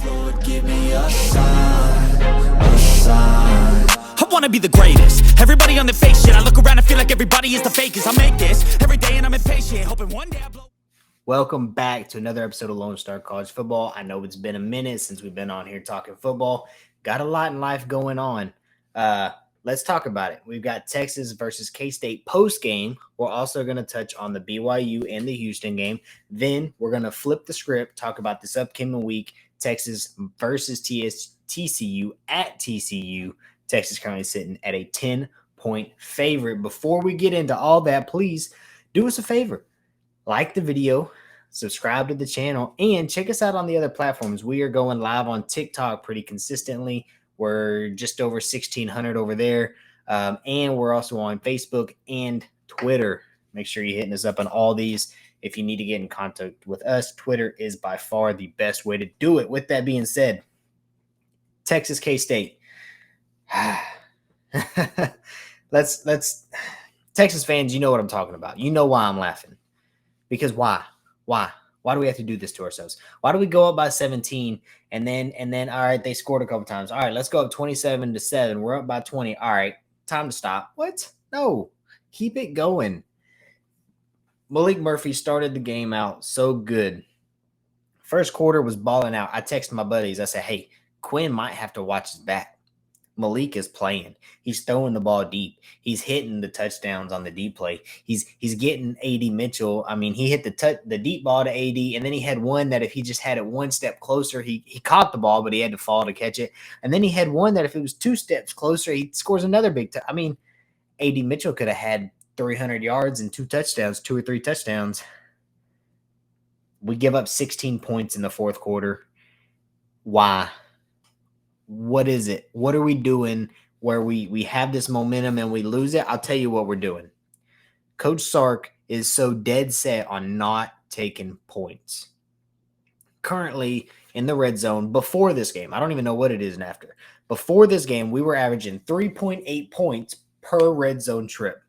Lord, give me a sign, a sign. I wanna be the greatest. Everybody on the fake shit. I look around and feel like everybody is the fakest. I make this every day and I'm impatient, hoping one day I blow. Welcome back to another episode of Lone Star College Football. I know it's been a minute since we've been on here talking football. Got a lot in life going on. Let's talk about it. We've got Texas versus K-State Postgame. We're also going to touch on the BYU and the Houston game. Then we're going to flip the script, talk about this upcoming week, Texas versus TCU at TCU. Texas currently sitting at a 10-point favorite. Before we get into all that, please do us a favor. Like the video, subscribe to the channel, and check us out on the other platforms. We are going live on TikTok pretty consistently. We're just over 1,600 over there. And we're also on Facebook and Twitter. Make sure you're hitting us up on all these. If you need to get in contact with us, Twitter is by far the best way to do it. With that being said, Texas K-State. Let's Texas fans, you know what I'm talking about. You know why I'm laughing. Because why? Why do we have to do this to ourselves? Why do we go up by 17 and then all right, they scored a couple times. All right, let's go up 27-7. We're up by 20. All right, time to stop. What? No. Keep it going. Maalik Murphy started the game out so good. First quarter was balling out. I texted my buddies. I said, "Hey, Quinn might have to watch his back. Maalik is playing. He's throwing the ball deep. He's hitting the touchdowns on the deep play. He's getting A.D. Mitchell. I mean, he hit the deep ball to A.D., and then he had one that if he just had it one step closer, he caught the ball, but he had to fall to catch it. And then he had one that if it was two steps closer, he scores another big I mean, A.D. Mitchell could have had 300 yards and two or three touchdowns. We give up 16 points in the fourth quarter. Why? What is it? What are we doing where we have this momentum and we lose it? I'll tell you what we're doing. Coach Sark is so dead set on not taking points. Currently in the red zone before this game, I don't even know what it is after. Before this game, we were averaging 3.8 points per red zone trip.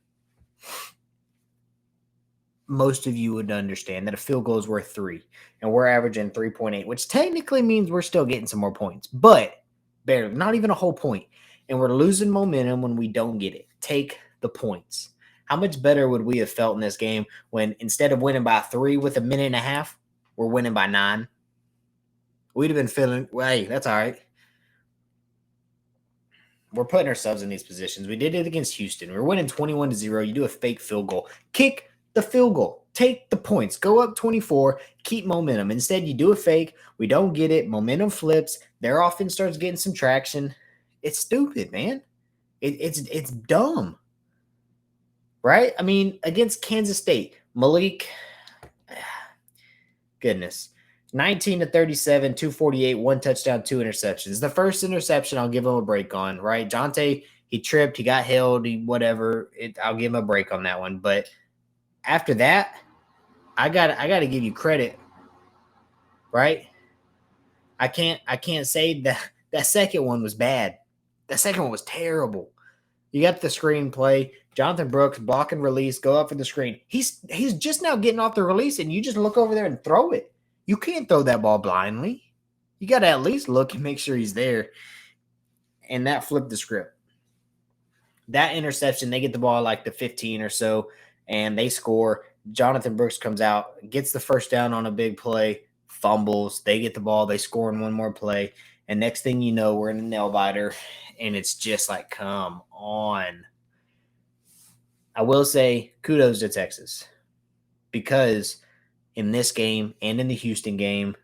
Most of you would understand that a field goal is worth 3, and we're averaging 3.8, which technically means we're still getting some more points, but barely, not even a whole point. And we're losing momentum when we don't get it. Take the points. How much better would we have felt in this game when instead of winning by 3 with a minute and a half, we're winning by 9? We'd have been feeling, well, hey, that's all right. We're putting ourselves in these positions. We did it against Houston. We're winning 21-0. You do a fake field goal. Kick the field goal. Take the points. Go up 24. Keep momentum. Instead, you do a fake. We don't get it. Momentum flips. Their offense starts getting some traction. It's stupid, man. It's dumb. Right? I mean, against Kansas State, Maalik, goodness, 19-37, 248, 1 touchdown, 2 interceptions. The first interception, I'll give him a break on, right? Jonte, he tripped, he got held, whatever. I'll give him a break on that one. But after that, I got to give you credit, right? I can't say that second one was bad. That second one was terrible. You got the screenplay, Jonathan Brooks block and release, go up for the screen. He's just now getting off the release, and you just look over there and throw it. You can't throw that ball blindly. You got to at least look and make sure he's there. And that flipped the script. That interception, they get the ball like the 15 or so, and they score. Jonathan Brooks comes out, gets the first down on a big play, fumbles. They get the ball. They score in one more play. And next thing you know, we're in a nail biter, and it's just like, come on. I will say kudos to Texas because in this game and in the Houston game,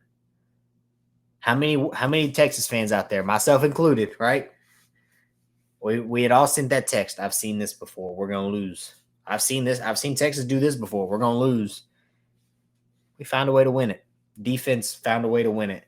how many Texas fans out there, myself included, right? We had all sent that text. I've seen this before. We're going to lose. I've seen this. I've seen Texas do this before. We're going to lose. We found a way to win it. Defense found a way to win it.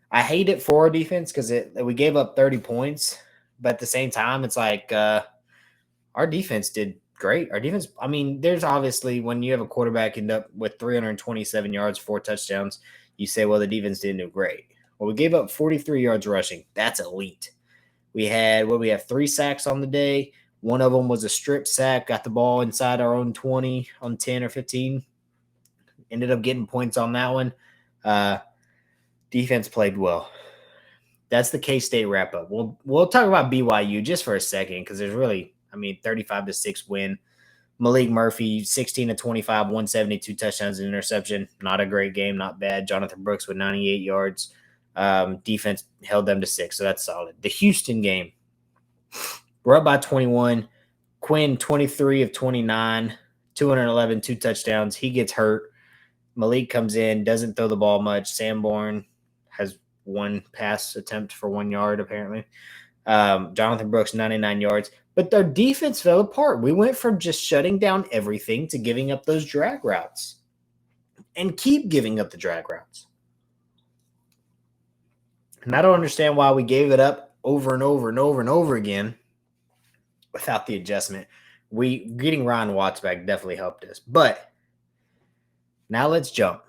I hate it for our defense because we gave up 30 points, but at the same time, it's like our defense did great. Our defense, I mean, there's obviously when you have a quarterback end up with 327 yards, 4 touchdowns, you say, well, the defense didn't do great. Well, we gave up 43 yards rushing. That's elite. We had 3 sacks on the day. One of them was a strip sack, got the ball inside our own 20 on 10 or 15. Ended up getting points on that one. Defense played well. that's the K-State wrap up. We'll talk about BYU just for a second because there's really, 35-6 win. Maalik Murphy, 16 to 25, 172 touchdowns and interception. Not a great game, not bad. Jonathan Brooks with 98 yards. Defense held them to 6, so that's solid. The Houston game, we're up by 21. Quinn, 23 of 29, 211, 2 touchdowns. He gets hurt. Maalik comes in, doesn't throw the ball much. Sanborn has 1 pass attempt for 1 yard, apparently. Jonathan Brooks, 99 yards. But their defense fell apart. We went from just shutting down everything to giving up those drag routes. And keep giving up the drag routes. And I don't understand why we gave it up over and over and over and over again without the adjustment. Getting Ryan Watts back definitely helped us. But now let's jump.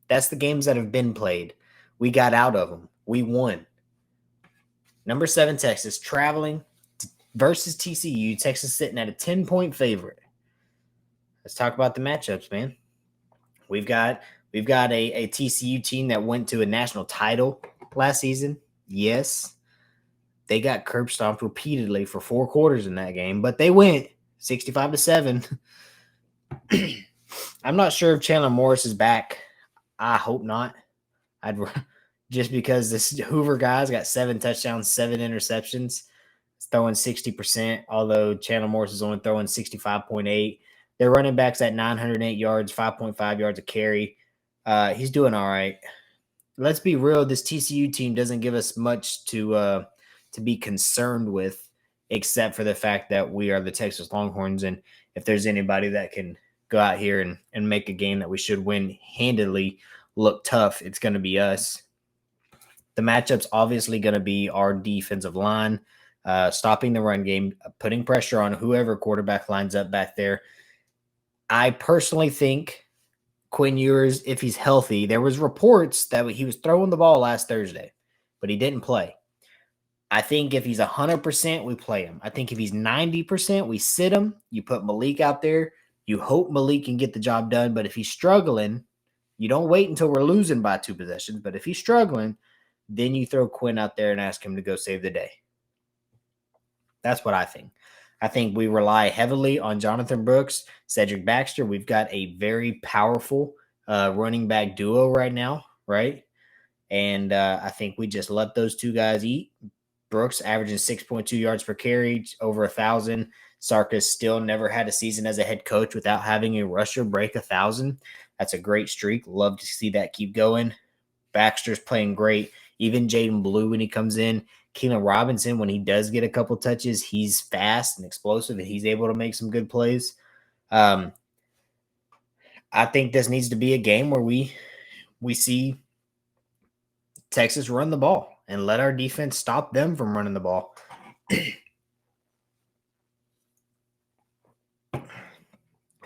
That's the games that have been played. We got out of them. We won. Number 7, Texas, traveling versus TCU. Texas sitting at a 10-point favorite. Let's talk about the matchups, man. We've got a TCU team that went to a national title last season. Yes. They got curb stomped repeatedly for 4 quarters in that game, but they went 65-7. I'm not sure if Chandler Morris is back. I hope not. Just because this Hoover guy's got 7 touchdowns, 7 interceptions, throwing 60%, although Chandler Morris is only throwing 65.8. Their running back's at 908 yards, 5.5 yards a carry. He's doing all right. Let's be real. This TCU team doesn't give us much to be concerned with, except for the fact that we are the Texas Longhorns. And if there's anybody that can go out here and make a game that we should win handedly, look tough, it's going to be us. The matchup's obviously going to be our defensive line, stopping the run game, putting pressure on whoever quarterback lines up back there. I personally think Quinn Ewers, if he's healthy, there was reports that he was throwing the ball last Thursday, but he didn't play. I think if he's 100%, we play him. I think if he's 90%, we sit him. You put Maalik out there. You hope Maalik can get the job done, but if he's struggling, you don't wait until we're losing by 2 possessions. But if he's struggling, then you throw Quinn out there and ask him to go save the day. That's what I think. I think we rely heavily on Jonathan Brooks, Cedric Baxter. We've got a very powerful running back duo right now, right? And I think we just let those 2 guys eat. Brooks averaging 6.2 yards per carry, over 1,000. Sarkis still never had a season as a head coach without having a rusher break 1,000. That's a great streak. Love to see that keep going. Baxter's playing great. Even Jaden Blue when he comes in. Keelan Robinson, when he does get a couple touches, he's fast and explosive, and he's able to make some good plays. I think this needs to be a game where we see Texas run the ball and let our defense stop them from running the ball.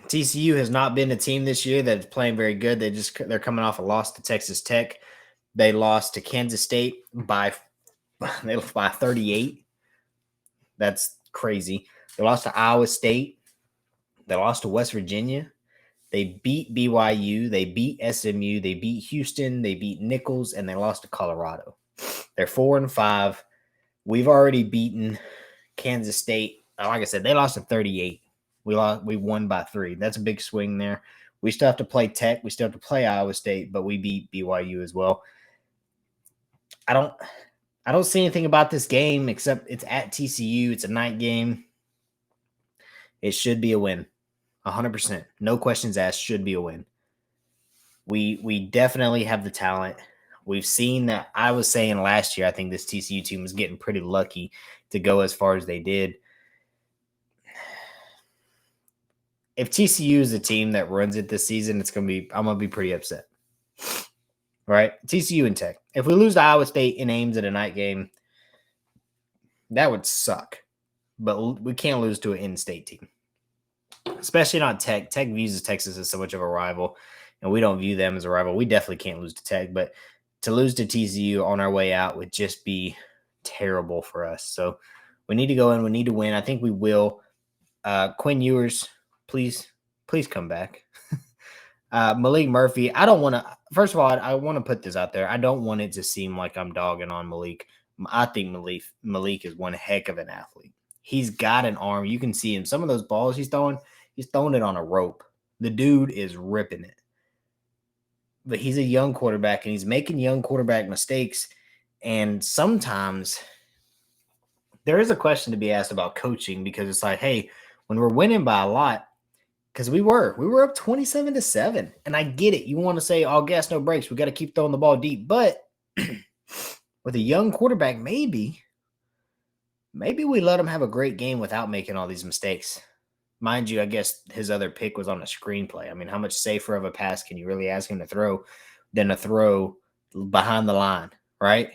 TCU has not been a team this year that's playing very good. They're coming off a loss to Texas Tech. They lost to Kansas State by 38. That's crazy. They lost to Iowa State. They lost to West Virginia. They beat BYU. They beat SMU. They beat Houston. They beat Nichols, and they lost to Colorado. They're 4-5. We've already beaten Kansas State. Like I said, they lost to 38. We won by 3. That's a big swing there. We still have to play Tech. We still have to play Iowa State, but we beat BYU as well. I don't see anything about this game except it's at TCU. It's a night game. It should be a win. 100%. No questions asked. Should be a win. We definitely have the talent. We've seen that. I was saying last year, I think this TCU team was getting pretty lucky to go as far as they did. If TCU is the team that runs it this season, I'm going to be pretty upset. Right? TCU and Tech. If we lose to Iowa State in Ames at a night game, that would suck. But we can't lose to an in-state team. Especially not Tech. Tech views Texas as so much of a rival, and we don't view them as a rival. We definitely can't lose to Tech, but to lose to TCU on our way out would just be terrible for us. So we need to go in. We need to win. I think we will. Quinn Ewers, please come back. Malik Murphy, I don't want to. First of all, I want to put this out there. I don't want it to seem like I'm dogging on Malik. I think Malik is one heck of an athlete. He's got an arm. You can see him. Some of those balls he's throwing it on a rope. The dude is ripping it. But he's a young quarterback, and he's making young quarterback mistakes. And sometimes there is a question to be asked about coaching, because it's like, hey, when we're winning by a lot, because we were up 27-7. And I get it. You want to say all gas, no brakes. We got to keep throwing the ball deep. But with a young quarterback, maybe we let him have a great game without making all these mistakes. Mind you, I guess his other pick was on a screenplay. I mean, how much safer of a pass can you really ask him to throw than a throw behind the line, right?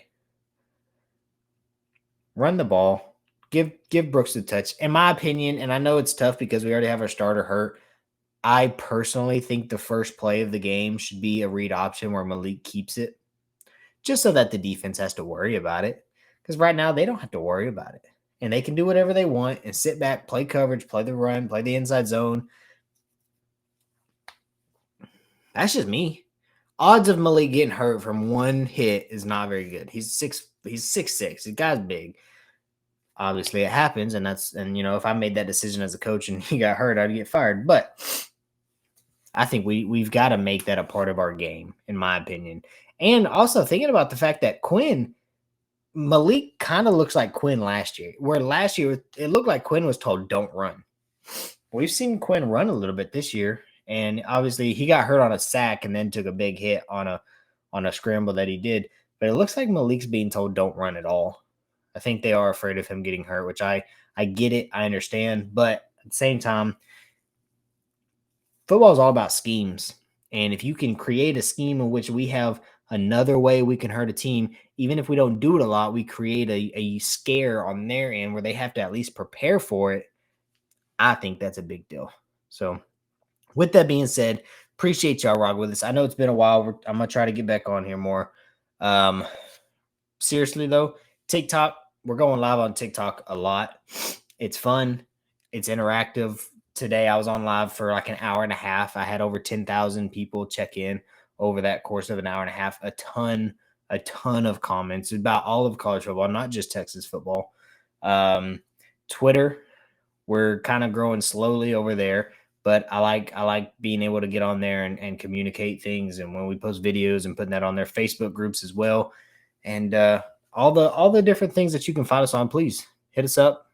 Run the ball. Give Brooks the touch. In my opinion, and I know it's tough because we already have our starter hurt, I personally think the first play of the game should be a read option where Maalik keeps it, just so that the defense has to worry about it. Because right now, they don't have to worry about it. And they can do whatever they want and sit back, play coverage, play the run, play the inside zone. That's just me. Odds of Maalik getting hurt from one hit is not very good. He's 6'6". The guy's big. Obviously, it happens, and if I made that decision as a coach and he got hurt, I'd get fired. But I think we've got to make that a part of our game, in my opinion. And also thinking about the fact that Maalik kind of looks like Quinn last year, where last year it looked like Quinn was told don't run. We've seen Quinn run a little bit this year, and obviously he got hurt on a sack and then took a big hit on a scramble that he did. But it looks like Malik's being told don't run at all. I think they are afraid of him getting hurt, which I get it, I understand, but at the same time, football is all about schemes. And if you can create a scheme in which we have another way we can hurt a team, even if we don't do it a lot, we create a scare on their end where they have to at least prepare for it. I think that's a big deal. So with that being said, appreciate y'all rocking with us. I know it's been a while. I'm going to try to get back on here more. Seriously, though, TikTok, we're going live on TikTok a lot. It's fun. It's interactive. Today I was on live for like an hour and a half. I had over 10,000 people check in over that course of an hour and a half. A ton of comments about all of college football, not just Texas football. Twitter, we're kind of growing slowly over there, but I like being able to get on there and communicate things. And when we post videos and putting that on their Facebook groups as well. And all the different things that you can find us on, please hit us up.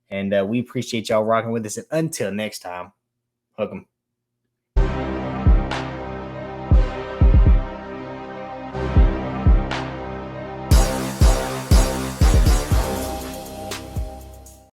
And we appreciate y'all rocking with us. And until next time, hook 'em.